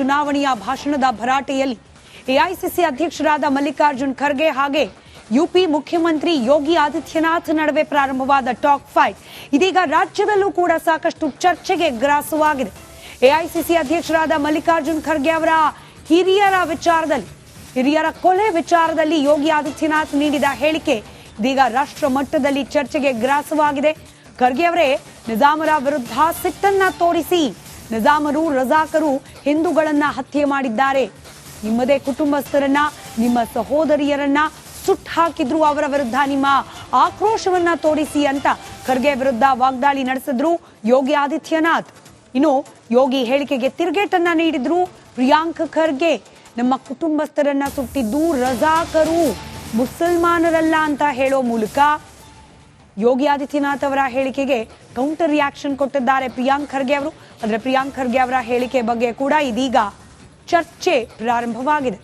ಚುನಾವಣೆಯ ಭಾಷಣದ ಭರಾಟೆಯಲ್ಲಿ ಎಐಸಿಸಿ ಅಧ್ಯಕ್ಷರಾದ ಮಲ್ಲಿಕಾರ್ಜುನ್ ಖರ್ಗೆ ಹಾಗೆ ಯುಪಿ ಮುಖ್ಯಮಂತ್ರಿ ಯೋಗಿ ಆದಿತ್ಯನಾಥ್ ನಡುವೆ ಪ್ರಾರಂಭವಾದ ಟಾಕ್ ಫೈಟ್ ಇದೀಗ ರಾಜ್ಯದಲ್ಲೂ ಕೂಡ ಸಾಕಷ್ಟು ಚರ್ಚೆಗೆ ಗ್ರಾಸವಾಗಿದೆ. ಎಐಸಿಸಿ ಅಧ್ಯಕ್ಷರಾದ ಮಲ್ಲಿಕಾರ್ಜುನ್ ಖರ್ಗೆ ಅವರ ಹಿರಿಯರ ಕೊಲೆ ವಿಚಾರದಲ್ಲಿ ಯೋಗಿ ಆದಿತ್ಯನಾಥ್ ನೀಡಿದ ಹೇಳಿಕೆ ಇದೀಗ ರಾಷ್ಟ್ರ ಮಟ್ಟದಲ್ಲಿ ಚರ್ಚೆಗೆ ಗ್ರಾಸವಾಗಿದೆ. ಖರ್ಗೆ ಅವರೇ ನಿಜಾಮರ ವಿರುದ್ಧ ಸಿಟ್ಟನ್ನ ತೋರಿಸಿ ನಿಜಾಮರು ರಜಾಕರು ಹಿಂದೂಗಳನ್ನ ಹತ್ಯೆ ಮಾಡಿದ್ದಾರೆ, ನಿಮ್ಮದೇ ಕುಟುಂಬಸ್ಥರನ್ನ ನಿಮ್ಮ ಸಹೋದರಿಯರನ್ನ ಸುಟ್ಟು ಹಾಕಿದ್ರು, ಅವರ ವಿರುದ್ಧ ನಿಮ್ಮ ಆಕ್ರೋಶವನ್ನ ತೋರಿಸಿ ಅಂತ ಖರ್ಗೆ ವಿರುದ್ಧ ವಾಗ್ದಾಳಿ ನಡೆಸಿದ್ರು ಯೋಗಿ ಆದಿತ್ಯನಾಥ್. ಇನ್ನು ಯೋಗಿ ಹೇಳಿಕೆಗೆ ತಿರುಗೇಟನ್ನ ನೀಡಿದ್ರು ಪ್ರಿಯಾಂಕ್ ಖರ್ಗೆ. ನಮ್ಮ ಕುಟುಂಬಸ್ಥರನ್ನ ಸುಟ್ಟಿದ್ದು ರಜಾಕರು, ಮುಸಲ್ಮಾನರಲ್ಲ ಅಂತ ಹೇಳೋ ಮೂಲಕ ಯೋಗಿ ಆದಿತ್ಯನಾಥ್ ಅವರ ಹೇಳಿಕೆಗೆ ಕೌಂಟರ್ ರಿಯಾಕ್ಷನ್ ಕೊಟ್ಟಿದ್ದಾರೆ ಪ್ರಿಯಾಂಕ್ ಖರ್ಗೆ ಅವರು. ಆದರೆ ಪ್ರಿಯಾಂಕ್ ಖರ್ಗೆ ಅವರ ಹೇಳಿಕೆ ಬಗ್ಗೆ ಕೂಡ ಇದೀಗ ಚರ್ಚೆ ಪ್ರಾರಂಭವಾಗಿದೆ.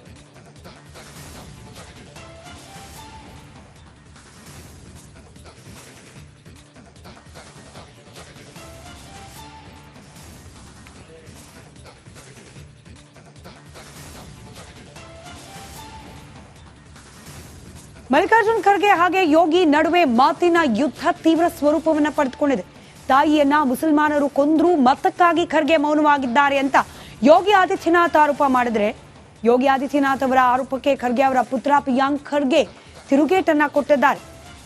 ಮಲ್ಲಿಕಾರ್ಜುನ್ ಖರ್ಗೆ ಹಾಗೆ ಯೋಗಿ ನಡುವೆ ಮಾತಿನ ಯುದ್ಧ ತೀವ್ರ ಸ್ವರೂಪವನ್ನ ಪಡೆದುಕೊಂಡಿದೆ. ತಾಯಿಯನ್ನ ಮುಸಲ್ಮಾನರು ಕೊಂದ್ರು, ಮತಕ್ಕಾಗಿ ಖರ್ಗೆ ಮೌನವಾಗಿದ್ದಾರೆ ಅಂತ ಯೋಗಿ ಆದಿತ್ಯನಾಥ್ ಆರೋಪ ಮಾಡಿದ್ರೆ, ಯೋಗಿ ಆದಿತ್ಯನಾಥ್ ಅವರ ಆರೋಪಕ್ಕೆ ಖರ್ಗೆ ಅವರ ಪುತ್ರ ಪ್ರಿಯಾಂಕ್ ಖರ್ಗೆ ತಿರುಗೇಟನ್ನ ಕೊಟ್ಟಿದ್ದಾರೆ.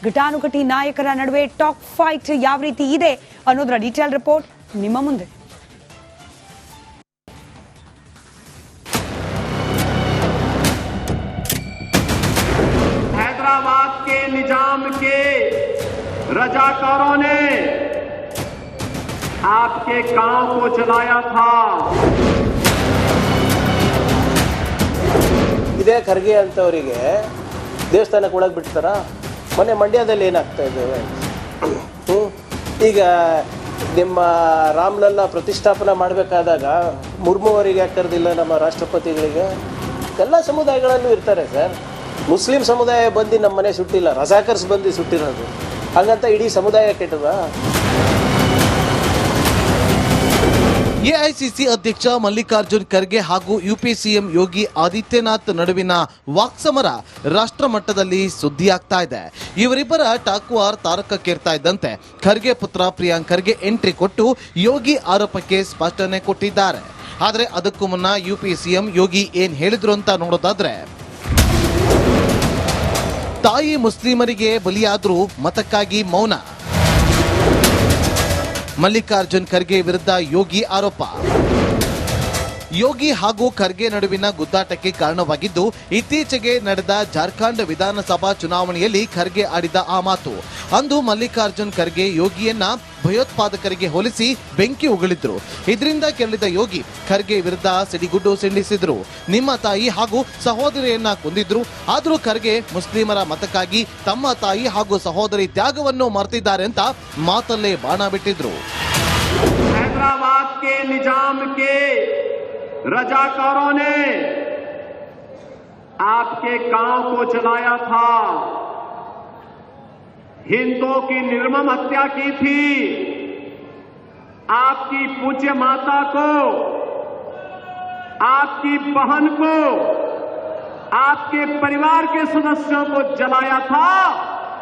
ಘಟಾನುಘಟಿ ನಾಯಕರ ನಡುವೆ ಟಾಕ್ ಫೈಟ್ ಯಾವ ರೀತಿ ಇದೆ ಅನ್ನೋದರ ಡೀಟೇಲ್ ರಿಪೋರ್ಟ್ ನಿಮ್ಮ ಮುಂದೆ. हैदराबाद के निजाम के रजाकारों ने आपके गांव को जलाया था. ಇದೇ ಖರ್ಗೆ ಅಂತವರಿಗೆ ದೇವಸ್ಥಾನಕ್ಕೆ ಒಳಗೆ ಬಿಡ್ತಾರ? ಮೊನ್ನೆ ಮಂಡ್ಯದಲ್ಲಿ ಏನಾಗ್ತಾ ಇದ್ದೇವೆ, ಈಗ ನಿಮ್ಮ ರಾಮ್ಲಲ್ಲ ಪ್ರತಿಷ್ಠಾಪನೆ ಮಾಡಬೇಕಾದಾಗ ಮುರ್ಮು ಅವರಿಗೆ ಯಾಕೆ ಕರೆದಿಲ್ಲ, ನಮ್ಮ ರಾಷ್ಟ್ರಪತಿಗಳಿಗೆ? ಎಲ್ಲ ಸಮುದಾಯಗಳಲ್ಲೂ ಇರ್ತಾರೆ ಸರ್. ಮುಸ್ಲಿಂ ಸಮುದಾಯ ಬಂದು ನಮ್ಮ ಮನೆ ಸುಟ್ಟಿಲ್ಲ, ರಜಾಕರ್ಸ್ ಬಂದು ಸುಟ್ಟಿರೋದು. ಹಾಗಂತ ಇಡೀ ಸಮುದಾಯ ಕೆಟ್ಟದ? ಎಐಸಿಸಿ ಅಧ್ಯಕ್ಷ ಮಲ್ಲಿಕಾರ್ಜುನ್ ಖರ್ಗೆ ಹಾಗೂ ಯುಪಿ ಸಿಎಂ ಯೋಗಿ ಆದಿತ್ಯನಾಥ್ ನಡುವಿನ ವಾಕ್ಸಮರ ರಾಷ್ಟ್ರ ಮಟ್ಟದಲ್ಲಿ ಸುದ್ದಿಯಾಗ್ತಾ ಇದೆ. ಇವರಿಬ್ಬರ ಟಾಕ್ವಾರ್ ತಾರಕಕ್ಕೇರ್ತಾ ಇದ್ದಂತೆ ಖರ್ಗೆ ಪುತ್ರ ಪ್ರಿಯಾಂಕ್ ಖರ್ಗೆ ಎಂಟ್ರಿ ಕೊಟ್ಟು ಯೋಗಿ ಆರೋಪಕ್ಕೆ ಸ್ಪಷ್ಟನೆ ಕೊಟ್ಟಿದ್ದಾರೆ. ಆದರೆ ಅದಕ್ಕೂ ಮುನ್ನ ಯುಪಿ ಸಿಎಂ ಯೋಗಿ ಏನ್ ಹೇಳಿದ್ರು ಅಂತ ನೋಡೋದಾದ್ರೆ, ತಾಯಿ ಮುಸ್ಲಿಮರಿಗೆ ಬಲಿಯಾದ್ರೂ ಮತಕ್ಕಾಗಿ ಮೌನ. ಮಲ್ಲಿಕಾರ್ಜುನ್ ಖರ್ಗೆ ವಿರುದ್ಧ ಯೋಗಿ ಆರೋಪ. ಯೋಗಿ ಹಾಗೂ ಖರ್ಗೆ ನಡುವಿನ ಗುದ್ದಾಟಕ್ಕೆ ಕಾರಣವಾಗಿದ್ದು ಇತ್ತೀಚೆಗೆ ನಡೆದ ಜಾರ್ಖಂಡ್ ವಿಧಾನಸಭಾ ಚುನಾವಣೆಯಲ್ಲಿ ಖರ್ಗೆ ಆಡಿದ ಆ ಮಾತು. ಅಂದು ಮಲ್ಲಿಕಾರ್ಜುನ್ ಖರ್ಗೆ ಯೋಗಿಯನ್ನ ಭಯೋತ್ಪಾದಕರಿಗೆ ಹೋಲಿಸಿ ಬೆಂಕಿ ಉಗುಳಿದ್ರು. ಇದರಿಂದ ಕೆರಳಿದ ಯೋಗಿ ಖರ್ಗೆ ವಿರುದ್ಧ ಸಿಡಿಗುಡ್ಡು ಸಿಂಡಿಸಿದ್ರು. ನಿಮ್ಮ ತಾಯಿ ಹಾಗೂ ಸಹೋದರಿಯನ್ನ ಕೊಂದಿದ್ರು, ಆದರೂ ಖರ್ಗೆ ಮುಸ್ಲಿಮರ ಮತಕ್ಕಾಗಿ ತಮ್ಮ ತಾಯಿ ಹಾಗೂ ಸಹೋದರಿ ತ್ಯಾಗವನ್ನು ಮರೆತಿದ್ದಾರೆ ಅಂತ ಮಾತಲ್ಲೇ ಬಾಣ ಬಿಟ್ಟಿದ್ರು. हैदराबाद के निजाम के रजाकारों ने आपके गांव को जलाया था, हिंदुओं की निर्मम हत्या की थी, आपकी पूज्य माता को, आपकी बहन को, आपके परिवार के सदस्यों को जलाया था.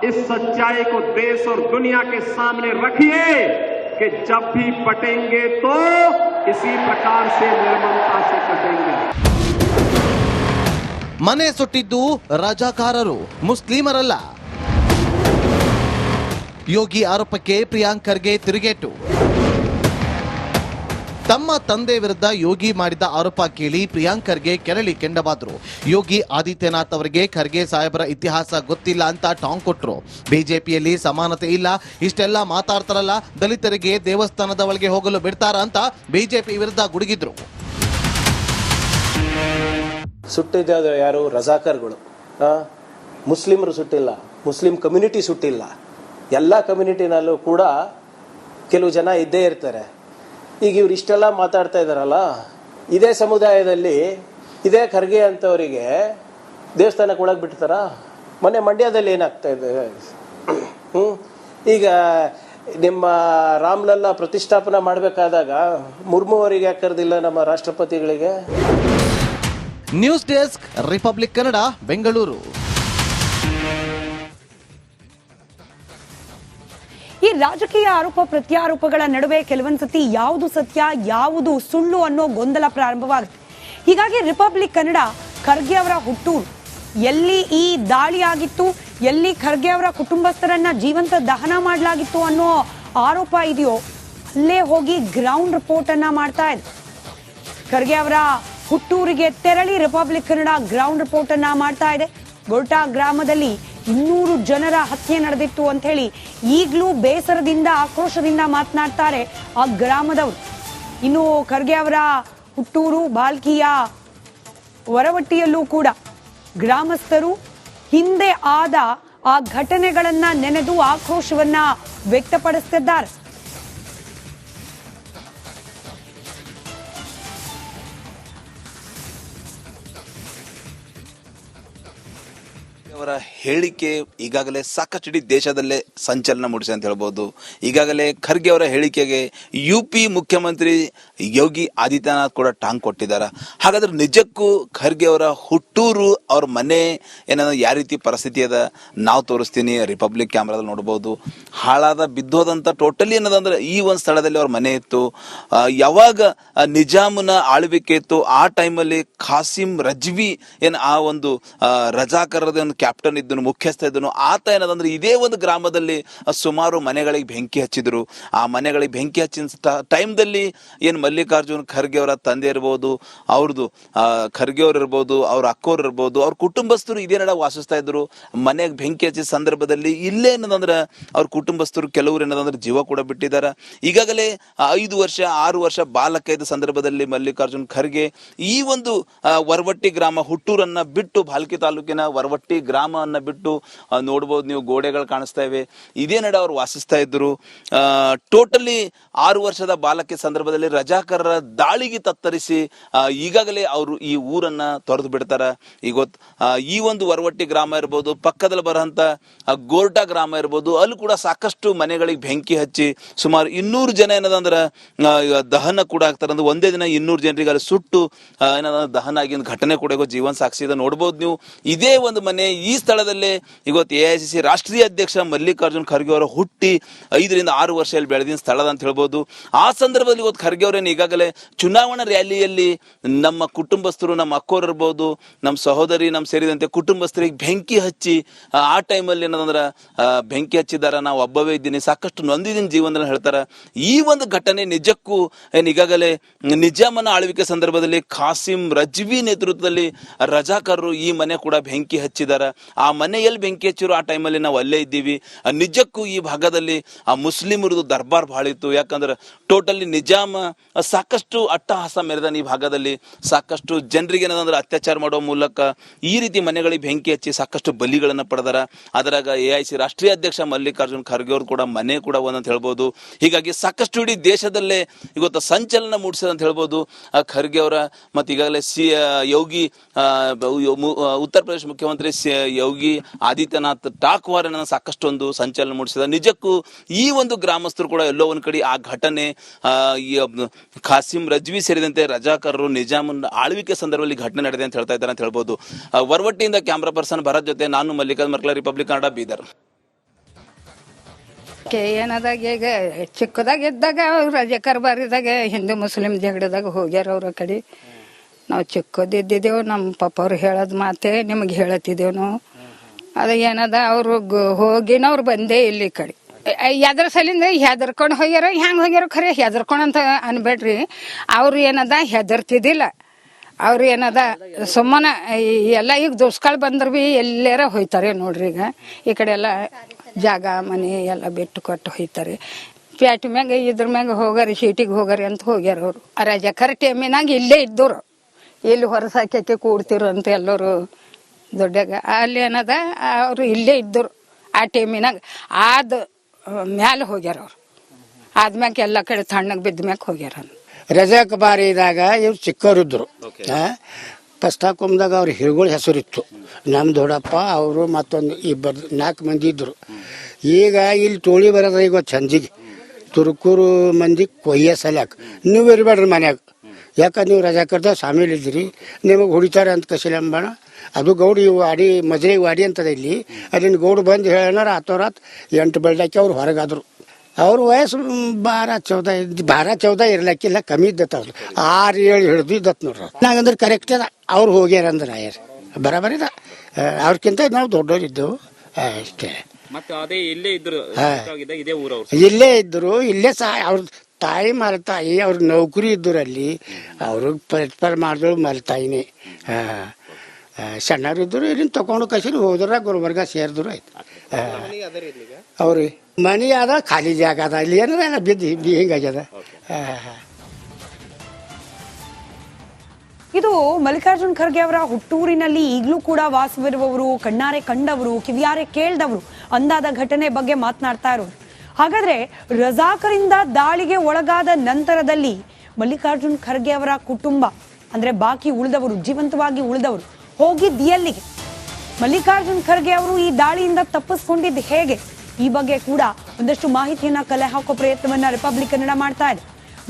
इस सच्चाई को देश और दुनिया के सामने रखिए कि जब भी पटेंगे तो इसी प्रकार से निर्ममता से कटेंगे. ಮನೆ ಸುಟ್ಟಿದ್ದು ರಾಜಾಕಾರರು, ಮುಸ್ಲಿಮರಲ್ಲ. ಯೋಗಿ ಆರೋಪಕ್ಕೆ ಪ್ರಿಯಾಂಕ್ ಖರ್ಗೆ ತಿರುಗೇಟು. ತಮ್ಮ ತಂದೆ ವಿರುದ್ಧ ಯೋಗಿ ಮಾಡಿದ ಆರೋಪ ಕೇಳಿ ಪ್ರಿಯಾಂಕ್ ಖರ್ಗೆ ಕೆರಳಿ ಕೆಂಡವಾದ್ರು. ಯೋಗಿ ಆದಿತ್ಯನಾಥ್ ಅವರಿಗೆ ಖರ್ಗೆ ಸಾಹೇಬರ ಇತಿಹಾಸ ಗೊತ್ತಿಲ್ಲ ಅಂತ ಟಾಂಗ್ ಕೊಟ್ರು. ಬಿಜೆಪಿಯಲ್ಲಿ ಸಮಾನತೆ ಇಲ್ಲ, ಇಷ್ಟೆಲ್ಲ ಮಾತಾಡ್ತಾರಲ್ಲ, ದಲಿತರಿಗೆ ದೇವಸ್ಥಾನದ ಒಳಗೆ ಹೋಗಲು ಬಿಡ್ತಾರ ಅಂತ ಬಿಜೆಪಿ ವಿರುದ್ಧ ಗುಡುಗಿದ್ರು. ಸುಟ್ಟಿದ್ದ ಯಾರು? ರಜಾಕರ್ಗಳು. ಮುಸ್ಲಿಮರು ಸುಟ್ಟಿಲ್ಲ, ಮುಸ್ಲಿಂ ಕಮ್ಯುನಿಟಿ ಸುಟ್ಟಿಲ್ಲ. ಎಲ್ಲ ಕಮ್ಯುನಿಟಿನಲ್ಲೂ ಕೂಡ ಕೆಲವು ಜನ ಇದ್ದೇ ಇರ್ತಾರೆ. ಈಗ ಇವ್ರು ಇಷ್ಟೆಲ್ಲ ಮಾತಾಡ್ತಾ ಇದ್ದಾರಲ್ಲ, ಇದೇ ಸಮುದಾಯದಲ್ಲಿ ಇದೇ ಖರ್ಗೆ ಅಂತವರಿಗೆ ದೇವಸ್ಥಾನಕ್ಕೆ ಒಳಗೆ ಬಿಡ್ತಾರ? ಮೊನ್ನೆ ಮಂಡ್ಯದಲ್ಲಿ ಏನಾಗ್ತಾ ಇದೆ, ಈಗ ನಿಮ್ಮ ರಾಮ್ಲಲ್ಲ ಪ್ರತಿಷ್ಠಾಪನೆ ಮಾಡಬೇಕಾದಾಗ ಮುರ್ಮು ಅವರಿಗೆ ಯಾಕೆ ಕರೆದಿಲ್ಲ ನಮ್ಮ ರಾಷ್ಟ್ರಪತಿಗಳಿಗೆ? News desk Republic Kannada, Bengaluru. ಈ ರಾಜಕೀಯ ಆರೋಪ ಪ್ರತ್ಯಾರೋಪಗಳ ನಡುವೆ ಕೆಲವೊಂದ್ಸತಿ ಯಾವುದು ಸತ್ಯ ಯಾವುದು ಸುಳ್ಳು ಅನ್ನೋ ಗೊಂದಲ ಪ್ರಾರಂಭವಾಗುತ್ತೆ. ಹೀಗಾಗಿ ರಿಪಬ್ಲಿಕ್ ಕನ್ನಡ ಖರ್ಗೆ ಅವರ ಹುಟ್ಟೂರು, ಎಲ್ಲಿ ಈ ದಾಳಿ ಆಗಿತ್ತು, ಎಲ್ಲಿ ಖರ್ಗೆ ಅವರ ಕುಟುಂಬಸ್ಥರನ್ನ ಜೀವಂತ ದಹನ ಮಾಡಲಾಗಿತ್ತು ಅನ್ನೋ ಆರೋಪ ಇದೆಯೋ ಅಲ್ಲೇ ಹೋಗಿ ಗ್ರೌಂಡ್ ರಿಪೋರ್ಟ್ ಅನ್ನ ಮಾಡ್ತಾ ಇದೆ. ಖರ್ಗೆ ಅವರ ಹುಟ್ಟೂರಿಗೆ ತೆರಳಿ ರಿಪಬ್ಲಿಕ್ ಕನ್ನಡ ಗ್ರೌಂಡ್ ರಿಪೋರ್ಟ್ ಅನ್ನ ಮಾಡ್ತಾ ಇದೆ. ಗೋರ್ಟಾ ಗ್ರಾಮದಲ್ಲಿ 200 ಜನರ ಹತ್ಯೆ ನಡೆದಿತ್ತು ಅಂತ ಹೇಳಿ ಈಗಲೂ ಬೇಸರದಿಂದ ಆಕ್ರೋಶದಿಂದ ಮಾತನಾಡ್ತಾರೆ ಆ ಗ್ರಾಮದವರು. ಇನ್ನು ಖರ್ಗೆ ಅವರ ಹುಟ್ಟೂರು ಬಾಲ್ಕಿಯ ವರವಟ್ಟಿಯಲ್ಲೂ ಕೂಡ ಗ್ರಾಮಸ್ಥರು ಹಿಂದೆ ಆದ ಆ ಘಟನೆಗಳನ್ನ ನೆನೆದು ಆಕ್ರೋಶವನ್ನ ವ್ಯಕ್ತಪಡಿಸುತ್ತಿದ್ದಾರೆ. ಅವರ ಹೇಳಿಕೆ ಈಗಾಗಲೇ ಸಾಕಷ್ಟು ಇಡೀ ದೇಶದಲ್ಲೇ ಸಂಚಲನ ಮೂಡಿಸಿದೆ ಅಂತ ಹೇಳ್ಬೋದು. ಈಗಾಗಲೇ ಖರ್ಗೆ ಅವರ ಹೇಳಿಕೆಗೆ UP ಮುಖ್ಯಮಂತ್ರಿ ಯೋಗಿ ಆದಿತ್ಯನಾಥ್ ಕೂಡ ಟಾಂಗ್ ಕೊಟ್ಟಿದ್ದಾರೆ. ಹಾಗಾದ್ರೆ ನಿಜಕ್ಕೂ ಖರ್ಗೆ ಅವರ ಹುಟ್ಟೂರು, ಅವ್ರ ಮನೆ ಏನಾದ್ರು ಯಾವ ರೀತಿ ಪರಿಸ್ಥಿತಿ ಅದ ನಾವು ತೋರಿಸ್ತೀನಿ, ರಿಪಬ್ಲಿಕ್ ಕ್ಯಾಮ್ರಾದಲ್ಲಿ ನೋಡ್ಬೋದು. ಹಾಳಾದ ಬಿದ್ದೋದಂತ ಟೋಟಲಿ ಏನದಂದ್ರೆ ಈ ಒಂದು ಸ್ಥಳದಲ್ಲಿ ಅವ್ರ ಮನೆ ಇತ್ತು. ಯಾವಾಗ ನಿಜಾಮನ ಆಳ್ವಿಕೆ ಇತ್ತು ಆ ಟೈಮಲ್ಲಿ ಖಾಸಿಂ ರಜ್ವಿ ಏನು ಆ ಒಂದು ರಜಾಕರದ ಒಂದು ಕ್ಯಾಪ್ಟನ್ ಇದ್ದನು, ಮುಖ್ಯಸ್ಥ ಇದ್ದನು, ಆತ ಏನದಂದ್ರೆ ಇದೇ ಒಂದು ಗ್ರಾಮದಲ್ಲಿ ಸುಮಾರು ಮನೆಗಳಿಗೆ ಬೆಂಕಿ ಹಚ್ಚಿದ್ರು. ಆ ಮನೆಗಳಿಗೆ ಬೆಂಕಿ ಹಚ್ಚಿದ ಟೈಮ್ದಲ್ಲಿ ಏನು ಮಲ್ಲಿಕಾರ್ಜುನ್ ಖರ್ಗೆ ಅವರ ತಂದೆ ಇರ್ಬೋದು, ಅವ್ರದ್ದು ಖರ್ಗೆ ಅವ್ರು ಇರ್ಬೋದು, ಅವ್ರ ಅಕ್ಕೋರು ಇರ್ಬೋದು, ಅವ್ರ ಕುಟುಂಬಸ್ಥರು ಇದೇ ನಡ ವಾಸಿಸ್ತಾ ಇದ್ರು. ಮನೆಗೆ ಬೆಂಕಿ ಹಚ್ಚಿದ ಸಂದರ್ಭದಲ್ಲಿ ಇಲ್ಲೇ ಏನದಂದ್ರೆ ಅವ್ರ ಕುಟುಂಬಸ್ಥರು ಕೆಲವರು ಏನದಂದ್ರೆ ಜೀವ ಕೂಡ ಬಿಟ್ಟಿದ್ದಾರೆ. ಈಗಾಗಲೇ 5 ವರ್ಷ 6 ವರ್ಷ ಬಾಲಕ ಇದ್ದ ಸಂದರ್ಭದಲ್ಲಿ ಮಲ್ಲಿಕಾರ್ಜುನ್ ಖರ್ಗೆ ಈ ಒಂದು ವರವಟ್ಟಿ ಗ್ರಾಮ ಹುಟ್ಟೂರನ್ನ ಬಿಟ್ಟು, ಭಾಲ್ಕಿ ತಾಲೂಕಿನ ವರವಟ್ಟಿ ಗ್ರಾಮವನ್ನ ಬಿಟ್ಟು ನೋಡ್ಬೋದು ನೀವು, ಗೋಡೆಗಳು ಕಾಣಿಸ್ತಾ ಇವೆ, ಇದೇ ನಡೆ ಅವ್ರು ವಾಸಿಸ್ತಾ ಇದ್ರು. ಟೋಟಲಿ 6 ವರ್ಷದ ಬಾಲಕಿ ಸಂದರ್ಭದಲ್ಲಿ ರಜಾಕರರ ದಾಳಿಗೆ ತತ್ತರಿಸಿ ಈಗಾಗಲೇ ಅವರು ಈ ಊರನ್ನ ತೊರೆದು ಬಿಡ್ತಾರ. ಈಗ ಈ ಒಂದು ವರವಟ್ಟಿ ಗ್ರಾಮ ಇರ್ಬೋದು, ಪಕ್ಕದಲ್ಲಿ ಬರೋಂಥ ಗೋರ್ಟಾ ಗ್ರಾಮ ಇರ್ಬೋದು, ಅಲ್ಲಿ ಕೂಡ ಸಾಕಷ್ಟು ಮನೆಗಳಿಗೆ ಬೆಂಕಿ ಹಚ್ಚಿ ಸುಮಾರು 200 ಜನ ಏನದಂದ್ರೆ ದಹನ ಕೂಡ ಆಗ್ತಾರೆ. ಅಂದ್ರೆ ಒಂದೇ ದಿನ 200 ಜನರಿಗೆ ಅಲ್ಲಿ ಸುಟ್ಟು ಏನಂದ್ರೆ ದಹನ ಆಗಿನ ಘಟನೆ ಕೂಡ ಜೀವನ ಸಾಕ್ಷಿ ನೋಡ್ಬೋದು ನೀವು. ಇದೇ ಒಂದು ಮನೆ, ಈ ಸ್ಥಳದಲ್ಲೇ ಇವತ್ತು AICC ರಾಷ್ಟ್ರೀಯ ಅಧ್ಯಕ್ಷ ಮಲ್ಲಿಕಾರ್ಜುನ್ ಖರ್ಗೆ ಅವರು ಹುಟ್ಟಿ 5 ರಿಂದ 6 ವರ್ಷ ಇಲ್ಲಿ ಬೆಳೆದಿನ ಸ್ಥಳದ ಅಂತ ಹೇಳ್ಬೋದು. ಆ ಸಂದರ್ಭದಲ್ಲಿ ಇವತ್ತು ಖರ್ಗೆ ಅವರೇನು ಈಗಾಗಲೇ ಚುನಾವಣಾ ರ್ಯಾಲಿಯಲ್ಲಿ ನಮ್ಮ ಕುಟುಂಬಸ್ಥರು, ನಮ್ಮ ಅಕ್ಕೋರು ಇರ್ಬೋದು, ನಮ್ಮ ಸಹೋದರಿ, ನಮ್ಮ ಸೇರಿದಂತೆ ಕುಟುಂಬಸ್ಥರಿಗೆ ಬೆಂಕಿ ಹಚ್ಚಿ ಆ ಟೈಮಲ್ಲಿ ಏನಂದ್ರೆ ಬೆಂಕಿ ಹಚ್ಚಿದಾರ, ನಾವು ಒಬ್ಬವೇ ಇದ್ದೀನಿ, ಸಾಕಷ್ಟು ನೊಂದಿದಿನ ಜೀವನದಲ್ಲಿ ಹೇಳ್ತಾರೆ. ಈ ಒಂದು ಘಟನೆ ನಿಜಕ್ಕೂ ಏನು ಈಗಾಗಲೇ ನಿಜಾಮನ ಆಳ್ವಿಕೆ ಸಂದರ್ಭದಲ್ಲಿ ಖಾಸಿಂ ರಜ್ವಿ ನೇತೃತ್ವದಲ್ಲಿ ರಜಾಕರರು ಈ ಮನೆ ಕೂಡ ಬೆಂಕಿ ಹಚ್ಚಿದಾರ. ಆ ಮನೆಯಲ್ಲಿ ಬೆಂಕಿ ಹಚ್ಚಿರೋ ಆ ಟೈಮಲ್ಲಿ ನಾವು ಅಲ್ಲೇ ಇದ್ದೀವಿ. ನಿಜಕ್ಕೂ ಈ ಭಾಗದಲ್ಲಿ ಆ ಮುಸ್ಲಿಮರದು ದರ್ಬಾರ್ ಬಹಳ ಇತ್ತು. ಯಾಕಂದ್ರೆ ಟೋಟಲಿ ನಿಜಾಮ ಸಾಕಷ್ಟು ಅಟ್ಟಹಾಸ ಮೆರೆದಾನ. ಈ ಭಾಗದಲ್ಲಿ ಸಾಕಷ್ಟು ಜನರಿಗೆ ಏನಂದ್ರೆ ಅತ್ಯಾಚಾರ ಮಾಡೋ ಮೂಲಕ ಈ ರೀತಿ ಮನೆಗಳಿಗೆ ಬೆಂಕಿ ಹಚ್ಚಿ ಸಾಕಷ್ಟು ಬಲಿಗಳನ್ನ ಪಡೆದಾರ. ಅದರಾಗ AICC ರಾಷ್ಟ್ರೀಯ ಅಧ್ಯಕ್ಷ ಮಲ್ಲಿಕಾರ್ಜುನ್ ಖರ್ಗೆ ಅವರು ಕೂಡ ಮನೆ ಕೂಡ ಒಂದಂತ ಹೇಳ್ಬೋದು. ಹೀಗಾಗಿ ಸಾಕಷ್ಟು ಇಡೀ ದೇಶದಲ್ಲೇ ಇವತ್ತು ಸಂಚಲನ ಮೂಡಿಸಿದ ಅಂತ ಹೇಳ್ಬೋದು ಖರ್ಗೆ ಅವರ. ಮತ್ತು ಈಗಾಗಲೇ ಯೋಗಿ ಉತ್ತರ ಪ್ರದೇಶ ಮುಖ್ಯಮಂತ್ರಿ ಯೋಗಿ ಆದಿತ್ಯನಾಥ್ ಠಾಕ್ವಾರ್ ಸಾಕಷ್ಟು ಒಂದು ಸಂಚಲನ ಮೂಡಿಸಿದ. ನಿಜಕ್ಕೂ ಈ ಒಂದು ಗ್ರಾಮಸ್ಥರು ಕೂಡ ಎಲ್ಲೋ ಒಂದ್ ಕಡೆ ಆ ಘಟನೆ ಖಾಸಿಂ ರಜ್ವಿ ಸೇರಿದಂತೆ ರಜಾಕರರು ನಿಜಾಮನ ಆಳ್ವಿಕೆ ಸಂದರ್ಭದಲ್ಲಿ ಘಟನೆ ನಡೆದಿದೆ ಅಂತ ಹೇಳ್ತಾ ಇದ್ದಾರೆ ಅಂತ ಹೇಳ್ಬೋದು. ವರವಟ್ಟಿಯಿಂದ ಕ್ಯಾಮ್ರಾ ಪರ್ಸನ್ ಭರತ್ ಜೊತೆ ನಾನು ಮಲ್ಲಿಕಾರ್ಜುನ್ ಮರ್ಕಲ, ರಿಪಬ್ಲಿಕ್ ಕನ್ನಡ, ಬೀದರ್. ಏನದಾಗ ಈಗ ಚಿಕ್ಕದಾಗ ಇದ್ದಾಗ ರಜಾಕರ್ ಬಾರಿದಾಗ ಹಿಂದೂ ಮುಸ್ಲಿಂ ಜಗಳದಾಗ ಹೋಗ್ಯಾರ ಅವ್ರ ಕಡೆ. ನಾವು ಚಿಕ್ಕದಿದ್ದೇವು, ನಮ್ಮ ಪಪ್ಪ ಅವ್ರು ಹೇಳೋದು ಮಾತೆ ನಿಮಗೆ ಹೇಳತ್ತಿದ್ದೇವು ನಾವು. ಅದು ಏನದ ಅವರು ಹೋಗಿನವ್ರು ಬಂದೇ ಇಲ್ಲಿ ಕಡೆ ಎದ್ರ ಸಲಿಂದ ಹೆದರ್ಕೊಂಡು ಹೋಗ್ಯಾರ. ಹೆಂಗೆ ಹೋಗ್ಯಾರ ಖರೆ ಹೆದರ್ಕೊಂಡಂತ ಅನ್ಬೇಡ್ರಿ. ಅವ್ರು ಏನದ ಹೆದರ್ತಿದ್ದಿಲ್ಲ. ಅವ್ರು ಏನದ ಸುಮ್ಮನೆ ಎಲ್ಲ ಈಗ ದುಷ್ಕಾಲ ಬಂದ್ರೆ ಭೀ ಎಲ್ಲಾರ ಹೋಯ್ತಾರೆ ನೋಡ್ರಿ. ಈಗ ಈ ಕಡೆ ಎಲ್ಲ ಜಾಗ ಮನೆ ಎಲ್ಲ ಬಿಟ್ಟು ಕೊಟ್ಟು ಹೋಯ್ತಾರೆ. ಪ್ಯಾಟಿ ಮ್ಯಾಗ ಇದ್ರ ಮ್ಯಾಗ ಹೋಗಾರಿ, ಸೀಟಿಗೆ ಹೋಗಾರಿ ಅಂತ ಹೋಗ್ಯಾರ ಅವರು. ರಜಾಕರ ಟೈಮಿನಾಗ ಇಲ್ಲೇ ಇದ್ದವ್ರು, ಇಲ್ಲಿ ಹೊರಸಾಕಿ ಕೂಡ್ತಿರು ಅಂತ ಎಲ್ಲರೂ ದೊಡ್ಡಾಗ. ಅಲ್ಲಿ ಏನದ ಅವರು ಇಲ್ಲೇ ಇದ್ದರು ಆ ಟೈಮಿನಾಗ. ಆದ ಮ್ಯಾಲೆ ಹೋಗ್ಯಾರ ಅವ್ರು. ಆದ್ಮ್ಯಾಗ ಎಲ್ಲ ಕಡೆ ತಣ್ಣಗೆ ಬಿದ್ದ ಮ್ಯಾಗ ಹೋಗ್ಯಾರ. ರಜಾಕ್ ಬಾರಿದಾಗ ಇವ್ರು ಚಿಕ್ಕವರಿದ್ರು. ಪಸ್ತಾಕೊಂಬದಾಗ ಅವ್ರ ಹಿರುಗಳ ಹೆಸರಿತ್ತು. ನಮ್ಮ ದೊಡ್ಡಪ್ಪ ಅವರು ಮತ್ತೊಂದು 4 ಮಂದಿ ಇದ್ದರು. ಈಗ ಇಲ್ಲಿ ತೋಳಿ ಬರೋದ ಈಗ ಸಂಜಿಗೆ ತುರ್ಕೂರು ಮಂದಿ ಕೊಯ್ಯ ಸಲ್ಯಾಕ ನೀವು ಇರಬೇಡ್ರಿ ಮನ್ಯಾಗ, ಯಾಕಂದ್ರೆ ನೀವು ರಜಾಕರ್ದ ಸಾಮೇಲ್ ಇದ್ದೀರಿ, ನಿಮಗೆ ಹೊಡಿತಾರೆ ಅಂತ ಕಸಿಲಂಬಣ. ಅದು ಗೌಡ ಇವು ವಾಡಿ ಮಜರೆ ವಾಡಿ ಅಂತದ ಇಲ್ಲಿ. ಅಲ್ಲಿಂದ ಗೌಡ ಬಂದು ಹೇಳೋಣ ರಾತೋರಾತ್ 8 ಬೆಳ್ದಾಕಿ ಅವ್ರು ಹೊರಗಾದ್ರು. ಅವ್ರ ವಯಸ್ಸು 12-14 ಇರ್ಲಕ್ಕಿಲ್ಲ, ಕಮ್ಮಿ ಇದ್ದತ್ತ ಅವ್ರು 6-7 ಹಿಡಿದು ಇದ್ದತ್ ನೋಡ್ರಿ. ನಾಗಂದ್ರೆ ಕರೆಕ್ಟ್ ಅದ, ಅವ್ರು ಹೋಗ್ಯಾರಂದ್ರೆ ಆಯರ್ ಬರಾಬರಿದ. ಅವ್ರಕ್ಕಿಂತ ನಾವು ದೊಡ್ಡವ್ರು ಇದ್ದೆವು ಅಷ್ಟೇ. ಇಲ್ಲೇ ಇದ್ರು, ಇಲ್ಲೇ ಅವ್ರ ತಾಯಿ ಮಲ್ತಾಯಿ, ಅವ್ರ ನೌಕರಿ ಇದ್ದರು ಅಲ್ಲಿ. ಅವರು ಪ್ರತಿಫಲ ಮಾಡಿದ್ರು ಮಲ್ತಾಯಿನೇ. ಸಣ್ಣವ್ರು ಇದ್ದರು, ಇಲ್ಲಿಂದ ತಗೊಂಡು ಕಸಿರು ಹೋದ್ರ ಗುಲ್ಬರ್ಗ ಸೇರಿದ್ರು. ಆಯ್ತು ಅವ್ರಿ ಮನೆ ಅದ, ಖಾಲಿ ಜಾಗ ಅದ, ಇಲ್ಲಿ ಏನಾರ ಬಿದ್ದು ಹಿಂಗಾಗ್ಯದ. ಇದು ಮಲ್ಲಿಕಾರ್ಜುನ್ ಖರ್ಗೆ ಅವರ ಹುಟ್ಟೂರಿನಲ್ಲಿ ಈಗಲೂ ಕೂಡ ವಾಸವಿರುವವರು, ಕಣ್ಣಾರೆ ಕಂಡವರು, ಕಿವಿಯಾರೆ ಕೇಳಿದವರು ಅಂದಾದ ಘಟನೆ ಬಗ್ಗೆ ಮಾತನಾಡ್ತಾ ಇರೋರು. ಹಾಗಾದ್ರೆ ರಜಾಕರಿಂದ ದಾಳಿಗೆ ಒಳಗಾದ ನಂತರದಲ್ಲಿ ಮಲ್ಲಿಕಾರ್ಜುನ್ ಖರ್ಗೆ ಅವರ ಕುಟುಂಬ ಅಂದ್ರೆ ಬಾಕಿ ಉಳಿದವರು, ಜೀವಂತವಾಗಿ ಉಳಿದವರು ಹೋಗಿದ್ದು ಎಲ್ಲಿಗೆ? ಮಲ್ಲಿಕಾರ್ಜುನ್ ಖರ್ಗೆ ಅವರು ಈ ದಾಳಿಯಿಂದ ತಪ್ಪಿಸ್ಕೊಂಡಿದ್ದು ಹೇಗೆ? ಈ ಬಗ್ಗೆ ಕೂಡ ಒಂದಷ್ಟು ಮಾಹಿತಿಯನ್ನ ಕಲೆ ಹಾಕೋ ಪ್ರಯತ್ನವನ್ನ ರಿಪಬ್ಲಿಕ್ ಕನ್ನಡ ಮಾಡ್ತಾ ಇದೆ.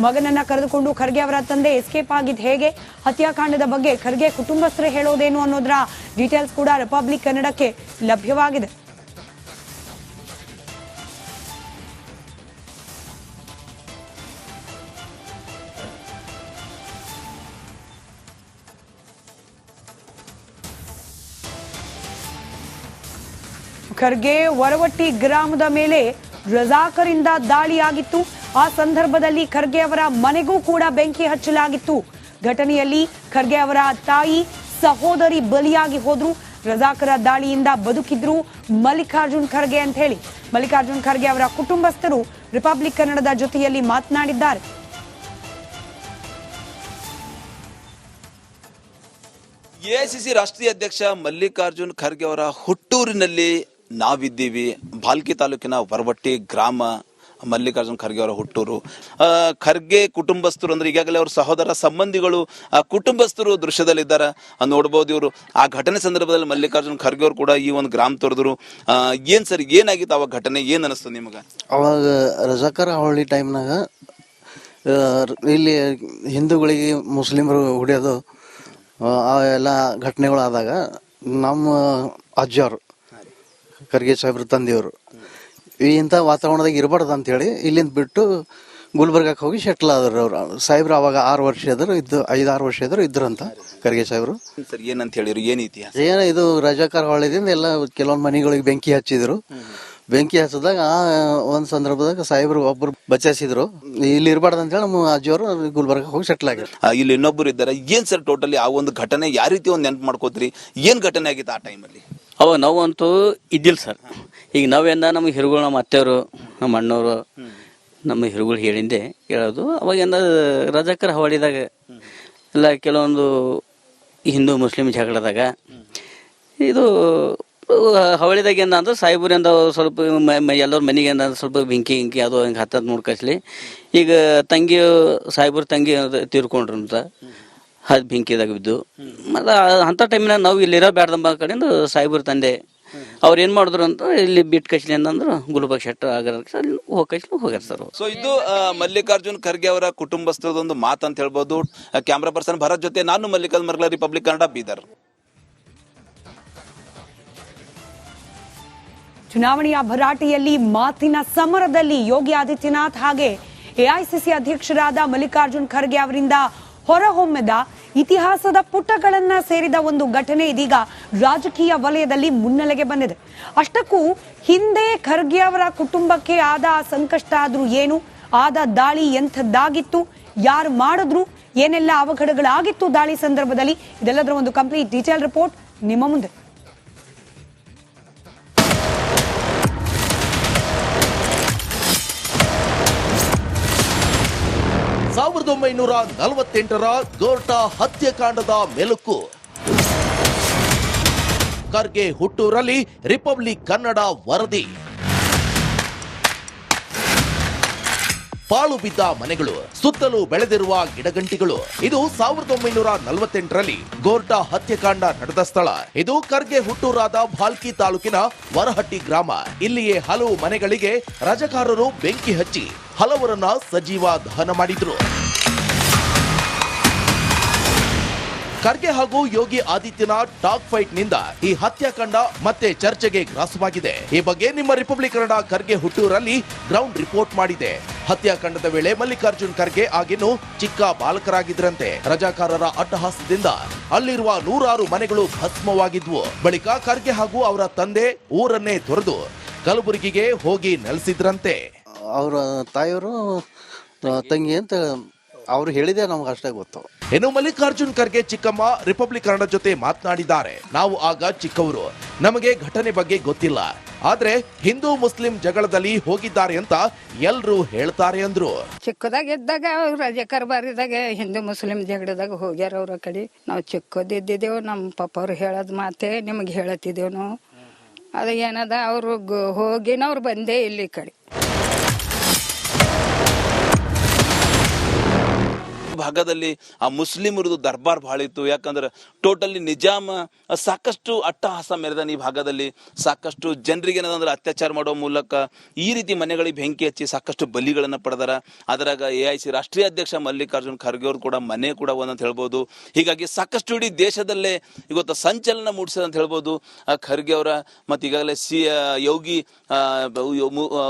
ಮಗನನ್ನ ಕರೆದುಕೊಂಡು ಖರ್ಗೆ ಅವರ ತಂದೆ ಎಸ್ಕೇಪ್ ಆಗಿದ್ದು ಹೇಗೆ, ಹತ್ಯಾಕಾಂಡದ ಬಗ್ಗೆ ಖರ್ಗೆ ಕುಟುಂಬಸ್ಥರೇ ಹೇಳೋದೇನು ಅನ್ನೋದರ ಡೀಟೇಲ್ಸ್ ಕೂಡ ರಿಪಬ್ಲಿಕ್ ಕನ್ನಡಕ್ಕೆ ಲಭ್ಯವಾಗಿದೆ. ಖರ್ಗೆ ವರವಟ್ಟಿ ಗ್ರಾಮದ ಮೇಲೆ ರಜಾಕರಿಂದ ದಾಳಿಯಾಗಿತ್ತು. ಆ ಸಂದರ್ಭದಲ್ಲಿ ಖರ್ಗೆ ಅವರ ಮನೆಗೂ ಕೂಡ ಬೆಂಕಿ ಹಚ್ಚಲಾಗಿತ್ತು. ಘಟನೆಯಲ್ಲಿ ಖರ್ಗೆ ಅವರ ತಾಯಿ, ಸಹೋದರಿ ಬಲಿಯಾಗಿ ಹೋದ್ರು. ರಜಾಕರ ದಾಳಿಯಿಂದ ಬದುಕಿದ್ರು ಮಲ್ಲಿಕಾರ್ಜುನ್ ಖರ್ಗೆ ಅಂತ ಹೇಳಿ ಮಲ್ಲಿಕಾರ್ಜುನ್ ಖರ್ಗೆ ಅವರ ಕುಟುಂಬಸ್ಥರು ರಿಪಬ್ಲಿಕ್ ಕನ್ನಡದ ಜೊತೆಯಲ್ಲಿ ಮಾತನಾಡಿದ್ದಾರೆ. ಎಐಸಿಸಿ ರಾಷ್ಟ್ರೀಯ ಅಧ್ಯಕ್ಷ ಮಲ್ಲಿಕಾರ್ಜುನ್ ಖರ್ಗೆ ಅವರ ಹುಟ್ಟೂರಿನಲ್ಲಿ ನಾವಿದ್ದೀವಿ. ಭಾಲ್ಕಿ ತಾಲೂಕಿನ ವರವಟ್ಟಿ ಗ್ರಾಮ ಮಲ್ಲಿಕಾರ್ಜುನ್ ಖರ್ಗೆ ಅವರ ಹುಟ್ಟೂರು. ಖರ್ಗೆ ಕುಟುಂಬಸ್ಥರು ಅಂದ್ರೆ ಈಗಾಗಲೇ ಅವ್ರ ಸಹೋದರ ಸಂಬಂಧಿಗಳು ಕುಟುಂಬಸ್ಥರು ದೃಶ್ಯದಲ್ಲಿದ್ದಾರೆ, ನೋಡ್ಬೋದು. ಇವರು ಆ ಘಟನೆ ಸಂದರ್ಭದಲ್ಲಿ ಮಲ್ಲಿಕಾರ್ಜುನ್ ಖರ್ಗೆ ಅವರು ಕೂಡ ಈ ಒಂದು ಗ್ರಾಮ ತೊರೆದ್ರು. ಏನ್ ಸರ್, ಏನಾಗಿತ್ತು ಅವಾಗ ಘಟನೆ, ಏನ್ ಅನಿಸ್ತು ನಿಮ್ಗೆ? ಅವಾಗ ರಜಾಕರ ಹಾವಳಿ ಟೈಮ್ನಾಗ ಇಲ್ಲಿ ಹಿಂದೂಗಳಿಗೆ ಮುಸ್ಲಿಮರು ಹೊಡೆಯೋದು ಆ ಎಲ್ಲ ಘಟನೆಗಳು ಆದಾಗ ನಮ್ಮ ಅಜ್ಜವರು ಖರ್ಗೆ ಸಾಹೇಬ್ರ ತಂದೆಯವರು ಇಂಥ ವಾತಾವರಣದಾಗ ಇರಬಾರ್ದು ಅಂತೇಳಿ ಇಲ್ಲಿಂದ ಬಿಟ್ಟು ಗುಲ್ಬರ್ಗಕ್ಕೆ ಹೋಗಿ ಸೆಟ್ಲ್ ಆದ್ರು. ಅವ್ರು ಸಾಹೇಬ್ರು ಅವಾಗ 6 ವರ್ಷ ಇದ್ರು, 5-6 ವರ್ಷ ಇದ್ರಂತ ಖರ್ಗೆ ಸಾಹೇಬ್ರು. ಸರ್ ಏನಂತ ಹೇಳಿದ್ರು, ಏನ್ ಇತಿಹಾಸ? ಇದು ರಜಾಕಾರ ಹಾವಳಿದಿಂದ ಎಲ್ಲ ಕೆಲವೊಂದು ಮನೆಗಳಿಗೆ ಬೆಂಕಿ ಹಚ್ಚಿದ್ರು. ಬೆಂಕಿ ಹಚ್ಚಿದಾಗ ಒಂದ್ ಸಂದರ್ಭದಾಗ ಸಾಹೇಬ್ರು ಒಬ್ರು ಬಚಾಯಿಸಿದ್ರು. ಇಲ್ಲಿ ಇರಬಾರ್ದು ಅಂತ ಹೇಳಿ ನಮ್ಮ ಅಜ್ಜಿಯವರು ಗುಲ್ಬರ್ಗ ಹೋಗಿ ಸೆಟ್ಲ್ ಆಗಿದ್ರು. ಇಲ್ಲಿ ಇನ್ನೊಬ್ರು ಇದ್ದಾರೆ. ಏನ್ ಸರ್ ಟೋಟಲಿ ಆ ಒಂದು ಘಟನೆ ಯಾವ ರೀತಿ ಒಂದು ನೆನಪು ಮಾಡ್ಕೋದ್ರಿ? ಏನ್ ಘಟನೆ ಆಗಿತ್ತು ಆ ಟೈಮಲ್ಲಿ? ಅವಾಗ ನಾವಂತೂ ಇದ್ದಿಲ್ಲ ಸರ್. ಈಗ ನಾವೇನ ನಮ್ಮ ಹಿರುಗಳು, ನಮ್ಮ ಅತ್ತೆಯವರು, ನಮ್ಮ ಅಣ್ಣವರು, ನಮ್ಮ ಹಿರುಗಳು ಹೇಳಿಂದೆ ಹೇಳೋದು. ಅವಾಗೇನ ರಜಾಕರ ಹಾವಳಿದಾಗ ಎಲ್ಲ ಕೆಲವೊಂದು ಹಿಂದೂ ಮುಸ್ಲಿಂ ಜಗಳದಾಗ ಇದು ಹಾವಳಿದಾಗ ಏನಂದ್ರೆ ಸಾಹೇಬ್ರಿಂದ ಸ್ವಲ್ಪ ಎಲ್ಲರ ಮನೆಗೆ ಏನಂದ್ರೆ ಸ್ವಲ್ಪ ಬೆಂಕಿ ಗಿಂಕಿ ಅದು ಹಿಂಗೆ ಹತ್ತದ ನೋಡ್ಕಸ್ಲಿ. ಈಗ ತಂಗಿ ಸಾಹೇಬ್ರ ತಂಗಿ ತೀರ್ಕೊಂಡ್ರು ಅಂತ ಅದು ಬೆಂಕಿದಾಗ ಬಿದ್ದು. ಮತ್ತು ಅಂಥ ಟೈಮಿನಾಗ ನಾವು ಇಲ್ಲಿ ಇರೋಬ್ಯಾಡ್ದಂಬ ಕಡೆಯಿಂದ ಸಾಹೇಬ್ರ ತಂದೆ ಅವ್ರು ಏನು ಮಾಡಿದ್ರು ಅಂತ ಇಲ್ಲಿ ಬಿಟ್ಟು ಕಚ್ಲಿ ಅಂತಂದ್ರೆ ಗುಲ್ಬರ್ಗ ಶೆಟ್ಟ ಆಗ ಹೋಗ್ಯಾರ ಸರ್. ಸೊ ಇದು ಮಲ್ಲಿಕಾರ್ಜುನ್ ಖರ್ಗೆ ಅವರ ಕುಟುಂಬಸ್ಥರದೊಂದು ಮಾತು ಅಂತ ಹೇಳ್ಬೋದು. ಕ್ಯಾಮ್ರಾ ಪರ್ಸನ್ ಭರತ್ ಜೊತೆ ನಾನು ಮಲ್ಲಿಕಾರ್ಜುನ್ ಮರ್ಗಲ, ರಿಪಬ್ಲಿಕ್ ಕನ್ನಡ, ಬೀದರ್. ಚುನಾವಣೆಯ ಭರಾಟೆಯಲ್ಲಿ ಮಾತಿನ ಸಮರದಲ್ಲಿ ಯೋಗಿ ಆದಿತ್ಯನಾಥ್ ಹಾಗೆ ಎಐಸಿಸಿ ಅಧ್ಯಕ್ಷರಾದ ಮಲ್ಲಿಕಾರ್ಜುನ್ ಖರ್ಗೆ ಅವರಿಂದ ಹೊರಹೊಮ್ಮಿದ ಇತಿಹಾಸದ ಪುಟಗಳನ್ನ ಸೇರಿದ ಒಂದು ಘಟನೆ ಇದೀಗ ರಾಜಕೀಯ ವಲಯದಲ್ಲಿ ಮುನ್ನೆಲೆಗೆ ಬಂದಿದೆ. ಅಷ್ಟಕ್ಕೂ ಹಿಂದೆ ಖರ್ಗೆ ಅವರ ಕುಟುಂಬಕ್ಕೆ ಆದ ಸಂಕಷ್ಟ ಆದ್ರೂ ಏನು, ಆದ ದಾಳಿ ಎಂಥದ್ದಾಗಿತ್ತು, ಯಾರು ಮಾಡಿದ್ರು, ಏನೆಲ್ಲ ಅವಘಡಗಳಾಗಿತ್ತು ದಾಳಿ ಸಂದರ್ಭದಲ್ಲಿ, ಇದೆಲ್ಲದರ ಒಂದು ಕಂಪ್ಲೀಟ್ ಡೀಟೇಲ್ ರಿಪೋರ್ಟ್ ನಿಮ್ಮ ಮುಂದೆ. 1948ರ ಗೋರ್ಟಾ ಹತ್ಯಾಕಾಂಡದ ಮೆಲುಕು. ಖರ್ಗೆ ಹುಟ್ಟೂರಲ್ಲಿ ರಿಪಬ್ಲಿಕ್ ಕನ್ನಡ ವರದಿ. ಪಾಳು ಬಿದ್ದ ಮನೆಗಳು, ಸುತ್ತಲೂ ಬೆಳೆದಿರುವ ಗಿಡಗಂಟಿಗಳು. ಇದು 1948ರಲ್ಲಿ ಗೋರ್ಟಾ ಹತ್ಯೆಕಾಂಡ ನಡೆದ ಸ್ಥಳ. ಇದು ಖರ್ಗೆ ಹುಟ್ಟೂರಾದ ಭಾಲ್ಕಿ ತಾಲೂಕಿನ ವರಹಟ್ಟಿ ಗ್ರಾಮ. ಇಲ್ಲಿಯೇ ಹಲವು ಮನೆಗಳಿಗೆ ರಜಾಕಾರರು ಬೆಂಕಿ ಹಚ್ಚಿ ಹಲವರನ್ನ ಸಜೀವ ದಹನ ಮಾಡಿದ್ರು. ಖರ್ಗೆ ಹಾಗೂ ಯೋಗಿ ಆದಿತ್ಯನಾಥ್ ಟಾಕ್ ಫೈಟ್ ನಿಂದ ಈ ಹತ್ಯಾಕಾಂಡ ಮತ್ತೆ ಚರ್ಚೆಗೆ ಗ್ರಾಸವಾಗಿದೆ. ಈ ಬಗ್ಗೆ ನಿಮ್ಮ ರಿಪಬ್ಲಿಕ್ ಕನ್ನಡ ಖರ್ಗೆ ಹುಟ್ಟೂರಲ್ಲಿ ಗ್ರೌಂಡ್ ರಿಪೋರ್ಟ್ ಮಾಡಿದೆ. ಹತ್ಯಾಕಾಂಡದ ವೇಳೆ ಮಲ್ಲಿಕಾರ್ಜುನ್ ಖರ್ಗೆ ಆಗಿನ್ನೂ ಚಿಕ್ಕ ಬಾಲಕರಾಗಿದ್ರಂತೆ. ರಜಾಕಾರರ ಅಟ್ಟಹಾಸದಿಂದ ಅಲ್ಲಿರುವ 100 ಮನೆಗಳು ಭಸ್ಮವಾಗಿದ್ವು. ಬಳಿಕ ಖರ್ಗೆ ಹಾಗೂ ಅವರ ತಂದೆ ಊರನ್ನೇ ತೊರೆದು ಕಲಬುರಗಿಗೆ ಹೋಗಿ ನೆಲೆಸಿದ್ರಂತೆ. ಅವರ ತಾಯಿಯವರು ತಂಗಿ ಅಂತ ಅವ್ರು ಹೇಳಿದೆ, ನಮ್ಗೆ ಅಷ್ಟೇ ಗೊತ್ತು. ಇನ್ನು ಮಲ್ಲಿಕಾರ್ಜುನ್ ಖರ್ಗೆ ಚಿಕ್ಕಮ್ಮ ರಿಪಬ್ಲಿಕ್ ಕನ್ನಡ ಜೊತೆ ಮಾತನಾಡಿದ್ದಾರೆ. ನಾವು ಆಗ ಚಿಕ್ಕವರು, ನಮಗೆ ಘಟನೆ ಬಗ್ಗೆ ಗೊತ್ತಿಲ್ಲ. ಆದ್ರೆ ಹಿಂದೂ ಮುಸ್ಲಿಂ ಜಗಳದಲ್ಲಿ ಹೋಗಿದ್ದಾರೆ ಅಂತ ಎಲ್ರು ಹೇಳ್ತಾರೆ ಅಂದ್ರು. ಚಿಕ್ಕದಾಗಿದ್ದಾಗ ರಜಾಕರ್ ಬಾರಿದಾಗ ಹಿಂದೂ ಮುಸ್ಲಿಂ ಜಗಳದಾಗ ಹೋಗ್ಯಾರ ಅವ್ರ ಕಡೆ. ನಾವು ಚಿಕ್ಕದಿದ್ದೇವು, ನಮ್ಮ ಪಪ್ಪ ಅವ್ರು ಹೇಳೋದ್ ಮಾತೆ ನಿಮಗೆ ಹೇಳತ್ತಿದ್ದೇವು ನಾವು. ಅದು ಏನದ ಅವ್ರು ಹೋಗಿನವ್ರು ಬಂದೇ ಇಲ್ಲಿ ಕಡೆ. ಭಾಗದಲ್ಲಿ ಆ ಮುಸ್ಲಿಮರದು ದರ್ಬಾರ್ ಬಹಳ ಇತ್ತು. ಯಾಕಂದ್ರೆ ಟೋಟಲಿ ನಿಜಾಮ ಸಾಕಷ್ಟು ಅಟ್ಟಹಾಸ ಮೆರೆದ. ಈ ಭಾಗದಲ್ಲಿ ಸಾಕಷ್ಟು ಜನರಿಗೆ ಏನಂದ್ರೆ ಅತ್ಯಾಚಾರ ಮಾಡೋ ಮೂಲಕ ಈ ರೀತಿ ಮನೆಗಳಿಗೆ ಬೆಂಕಿ ಹಚ್ಚಿ ಸಾಕಷ್ಟು ಬಲಿಗಳನ್ನ ಪಡೆದಾರ. ಅದರಾಗ AIC ರಾಷ್ಟ್ರೀಯ ಅಧ್ಯಕ್ಷ ಮಲ್ಲಿಕಾರ್ಜುನ್ ಖರ್ಗೆ ಅವರು ಕೂಡ ಮನೆ ಕೂಡ ಒಂದಂತ ಹೇಳ್ಬೋದು. ಹೀಗಾಗಿ ಸಾಕಷ್ಟು ಇಡೀ ದೇಶದಲ್ಲೇ ಇವತ್ತು ಸಂಚಲನ ಮೂಡಿಸಿದಂತ ಹೇಳ್ಬೋದು ಖರ್ಗೆ ಅವರ. ಮತ್ತು ಈಗಾಗಲೇ ಯೋಗಿ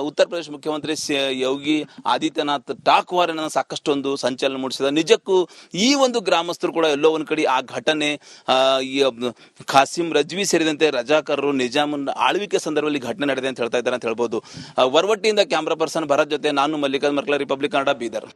ಉತ್ತರ ಪ್ರದೇಶ ಮುಖ್ಯಮಂತ್ರಿ ಯೋಗಿ ಆದಿತ್ಯನಾಥ್ ಟಾಕ್ ವಾರ್ ಸಾಕಷ್ಟು ಒಂದು ಸಂಚಲನ ಮೂಡಿಸಿದ. ನಿಜಕ್ಕೂ ಈ ಒಂದು ಗ್ರಾಮಸ್ಥರು ಕೂಡ ಎಲ್ಲೋ ಒಂದ್ ಕಡೆ ಆ ಘಟನೆ ಖಾಸಿಂ ರಜ್ವಿ ಸೇರಿದಂತೆ ರಜಾಕಾರರು ನಿಜಾಮನ ಆಳ್ವಿಕೆ ಸಂದರ್ಭದಲ್ಲಿ ಘಟನೆ ನಡೆದಿದೆ ಅಂತ ಹೇಳ್ತಾ ಇದ್ದಾರೆ ಅಂತ ಹೇಳ್ಬೋದು. ವರವಟ್ಟಿಯಿಂದ ಕ್ಯಾಮ್ರಾ ಪರ್ಸನ್ ಭರತ್ ಜೊತೆ ನಾನು ಮಲ್ಲಿಕಾರ್ಜುನ್ ಮರ್ಕಲ, ರಿಪಬ್ಲಿಕ್ ಕನ್ನಡ, ಬೀದರ್.